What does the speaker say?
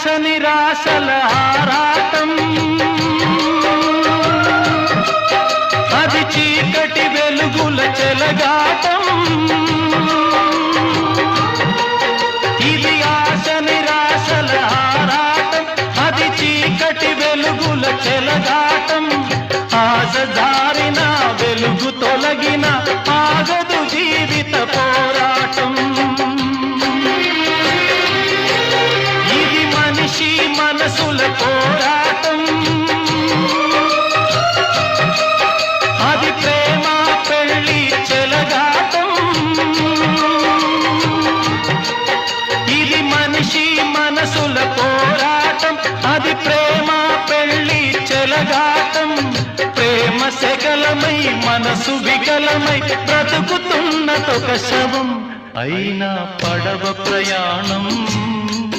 ఆశ నిరాశల ఆరాటం, అది చీకటి వెలుగుల చెలగాటం. ఇది ఆశ నిరాశల ఆరాటం, అది చీకటి వెలుగుల చెలగాటం. ఆశ జారిన వెలుగు తొలగిన ఆగదు జీవిత పోరాటం. ఇది మనిషి మనసుల పోరాటం, అది ప్రేమ పెళ్లి చెలగాటం. ఇది మనిషి మనసుల పోరాటం, అది ప్రేమ పెళ్లి చెలగాటం. ప్రేమ శకలమై మనసు వికలమై బ్రతుకుతున్నదొక శవం, అయినా పడవ ప్రయాణం